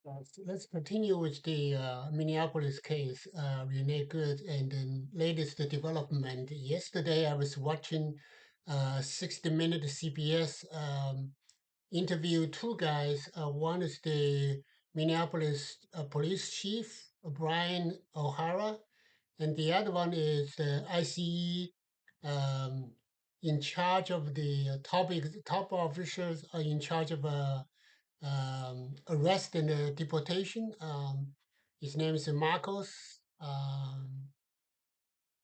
So let's continue with the Minneapolis case, Renee Good, and the latest development. Yesterday, I was watching 60 Minute CBS interview two guys. One is the Minneapolis police chief, Brian O'Hara, and the other one is the ICE um, in charge of the top officials are in charge of arrest and deportation. His name is Marcos.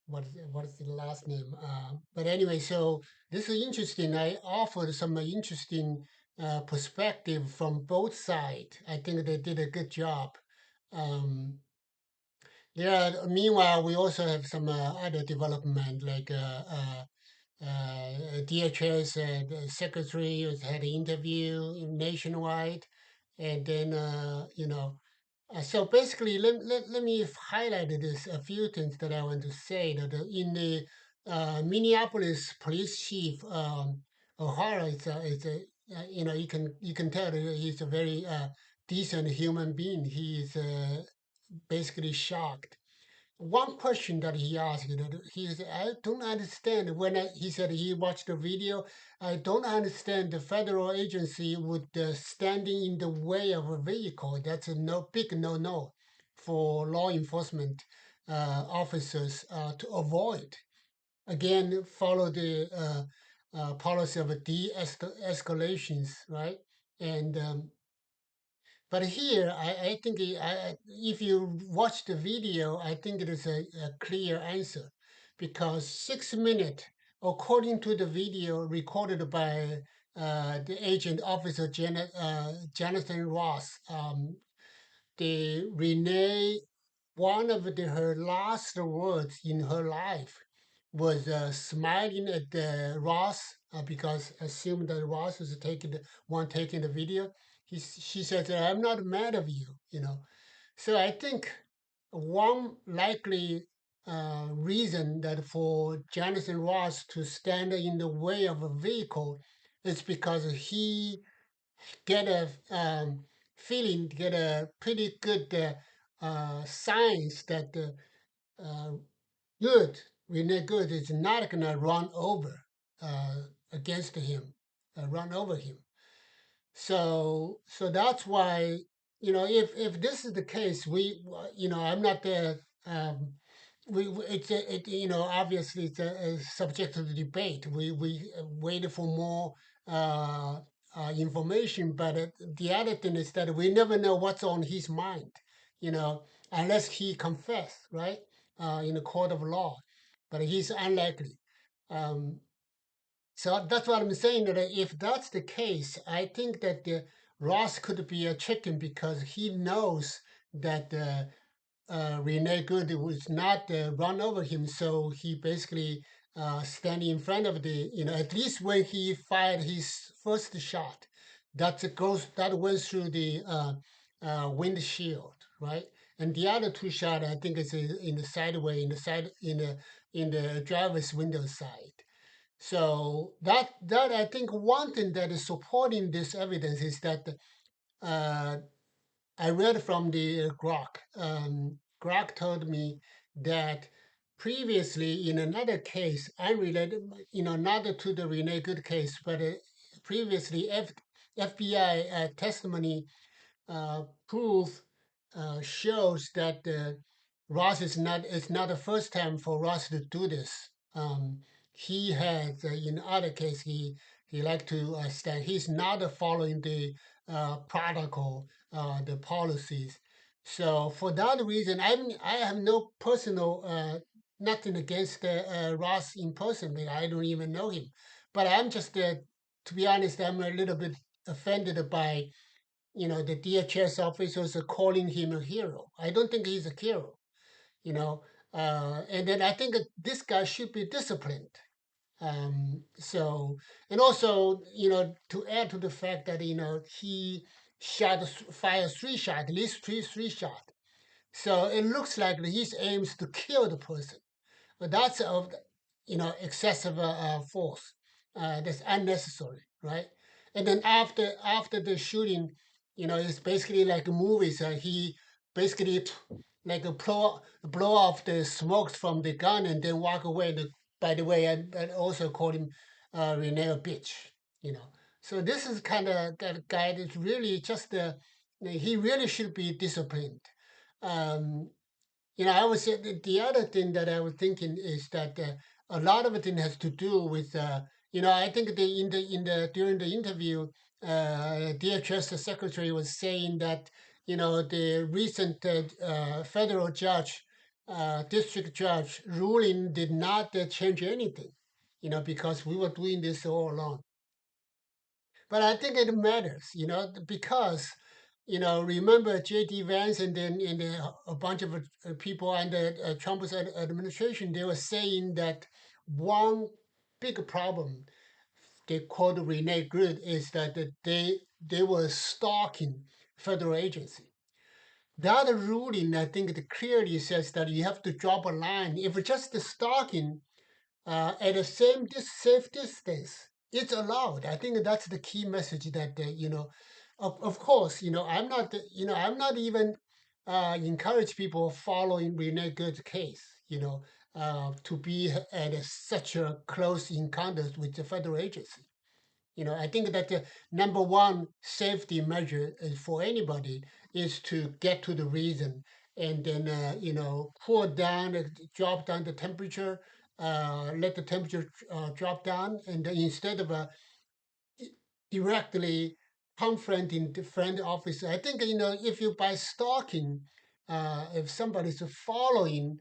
What is the last name? But anyway, so this is interesting. I offered some interesting perspective from both sides. I think they did a good job. Um, Meanwhile, we also have some other development like DHS the secretary has had an interview nationwide, and then so basically, let me highlight this a few things that I want to say. That in the Minneapolis police chief O'Hara you can tell that he's a very decent human being. He is basically shocked. One question that he asked, he said, I don't understand. He said he watched the video, I don't understand the federal agency would standing in the way of a vehicle. That's a big no for law enforcement officers to avoid. Again, follow the policy of de-escalations, right? And but here, I think if you watch the video, I think it is a clear answer because 6 minutes, according to the video recorded by the agent officer Jonathan Ross, the Renee, one of her last words in her life was smiling at Ross because assumed that Ross was taking the video. She says, "I'm not mad of you," you know. So I think one likely reason that for Jonathan Ross to stand in the way of a vehicle is because he get a feeling, get a pretty good signs that Good, Renee Good is not gonna run over against him, run over him. So that's why if this is the case, I'm not the it's obviously it's a subject of the debate. We waited for more uh, information, but the other thing is that we never know what's on his mind, you know, unless he confess, right, in a court of law. But he's unlikely. Um, so that's what I'm saying. That if that's the case, I think that Ross could be a chicken because he knows that Renee Good was not run over him. So he basically standing in front of at least when he fired his first shot, that went through the windshield, right? And the other two shot, I think, is in the sideway, in the driver's window side. So that I think one thing that is supporting this evidence is that uh, I read from the Grok. Grok told me that previously in another case, unrelated, not to the Renee Good case, but previously FBI testimony proof shows that Ross is not. It's not the first time for Ross to do this. He has in other case he like to stand. He's not following the protocol, the policies. So for that reason, I have no personal nothing against Ross in person. I don't even know him, but I'm just to be honest, I'm a little bit offended by the DHS officers are calling him a hero. I don't think he's a hero, you know. And then I think that this guy should be disciplined. And also, to add to the fact that, he fired three shots, at least three shots. So it looks like his aim is to kill the person. But that's of, excessive force. That's unnecessary, right? And then after the shooting, It's basically like movies. He basically like blow off the smokes from the gun and then walk away. By the way, I also called him Renee a bitch. You know, so this is kind of that guy that's really just he really should be disciplined. Um, I would say that the other thing that I was thinking is that a lot of it has to do with, I think in the during the interview, DHS secretary was saying that the recent federal judge, district judge ruling did not change anything, because we were doing this all along. But I think it matters, because remember J.D. Vance and a bunch of people under Trump's administration, they were saying that one big problem they called Renee Good is that they were stalking federal agency. The other ruling, I think, it clearly says that you have to drop a line. If it's just the stalking, at the safe distance, it's allowed. I think that's the key message that of course, I'm not even encourage people following Renee Good's case, to be at such a close encounters with the federal agency. I think that the number one safety measure for anybody is to get to the reason and then, cool down, drop down the temperature, let the temperature drop down, and then instead of directly confronting the friend officer, I think, if you by stalking, if somebody's following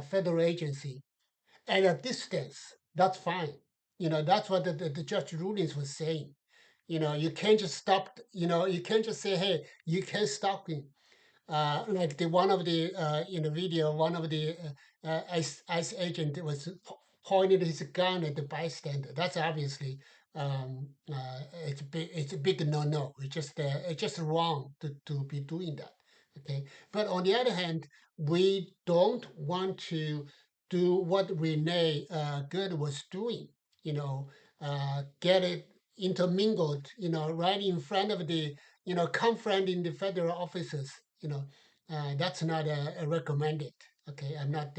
federal agency, at a distance, that's fine. That's what the judge rulings was saying. You can't just stop, you can't just say, hey, you can't stop me. Like the one of the in the video, one of the ICE agent was pointed his gun at the bystander. That's obviously it's a big no no. It's just wrong to be doing that. Okay, but on the other hand, we don't want to do what Renee Good was doing. Get it intermingled. Right in front of the confronting the federal officers. That's not recommended. Okay, I'm not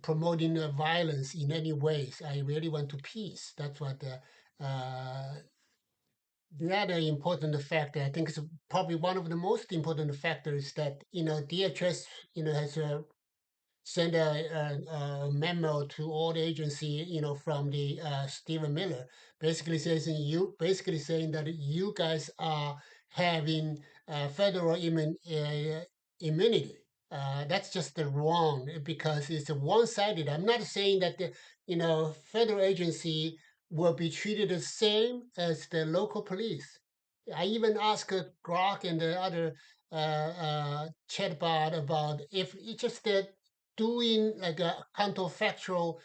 promoting violence in any ways. I really want to peace. That's what the other important factor. I think is probably one of the most important factors that DHS has send a memo to all the agency, from the Stephen Miller, basically saying that you guys are having federal immunity. That's just wrong because it's one-sided. I'm not saying that the federal agency will be treated the same as the local police. I even asked Grok and the other chatbot about if it's just that doing like a counterfactual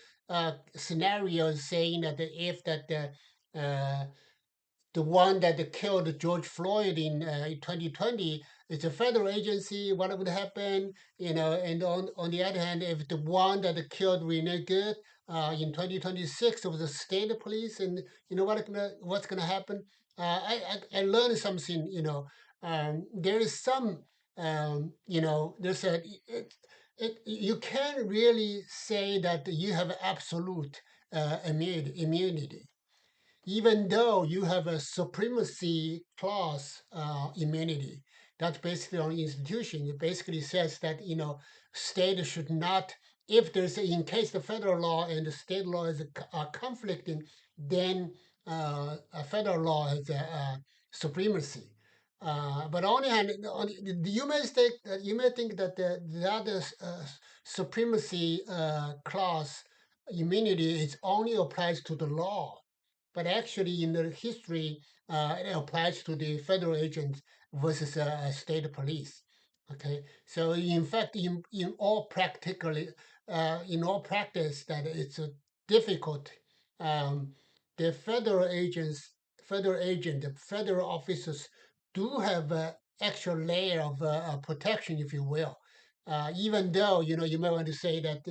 scenario saying that if that uh, the one that killed George Floyd in 2020 is a federal agency, what would happen? And on the other hand, if the one that killed Renee Good in 2026 was the state police, and what's gonna happen? I learned something. There is some. There's a. You can't really say that you have absolute immunity even though you have a supremacy clause immunity. That's basically on institution. It basically says that state should not, if there's in case the federal law and the state law are conflicting, then a federal law has a supremacy. But on the hand, you may think that the other supremacy clause immunity is only applies to the law, but actually in the history, it applies to the federal agents versus state police. Okay, so in fact, in all practice, that it's difficult. Um, the the federal officers do have an extra layer of protection, if you will. Even though you may want to say that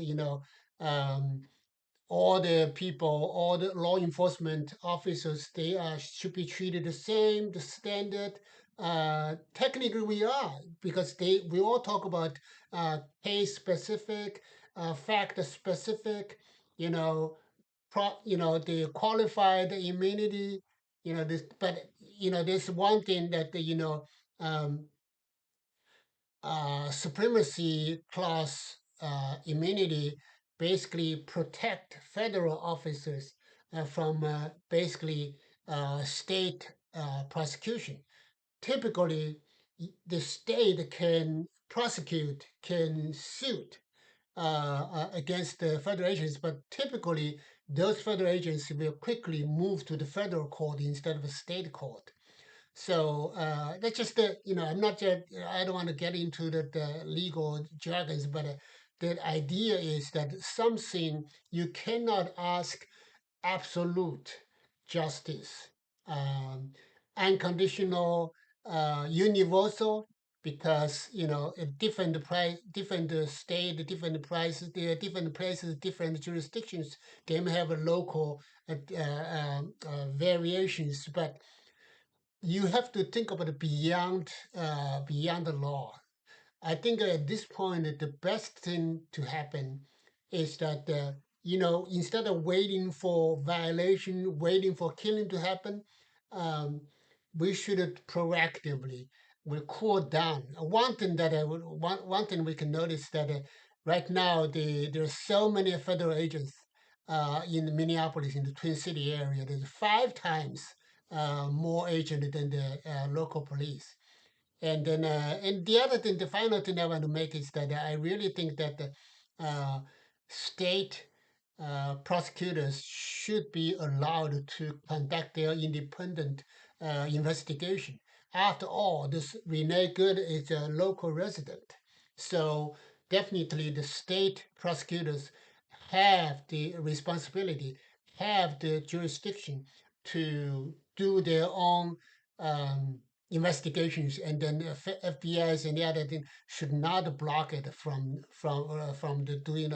um, all the people, all the law enforcement officers, they should be treated the same, the standard. Technically, we are because we all talk about case specific, fact specific. You know, the qualified immunity. But there's one thing that um, supremacy clause immunity basically protect federal officers from basically state prosecution. Typically, the state can prosecute, can suit against the federal agencies, but typically those federal agencies will quickly move to the federal court instead of a state court. So that's just I'm not just, I don't want to get into the legal jargons, but the idea is that something you cannot ask absolute justice, um, unconditional, universal, because a different price, different state, different prices, there are different places, different jurisdictions. They may have a local variations, but you have to think about it beyond the law. I think at this point the best thing to happen is that instead of waiting for violation, waiting for killing to happen, um, we should proactively we cool down. One thing that one thing we can notice that right now there's so many federal agents in Minneapolis in the Twin City area. There's five times more agent than the local police. And the other thing, the final thing I want to make is that I really think that the state prosecutors should be allowed to conduct their independent investigation. After all, this Renee Good is a local resident, so definitely the state prosecutors have the responsibility, have the jurisdiction to do their own um, investigations, and then the FBI's and the other thing should not block it from the doing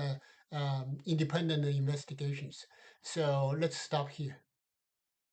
independent investigations. So let's stop here.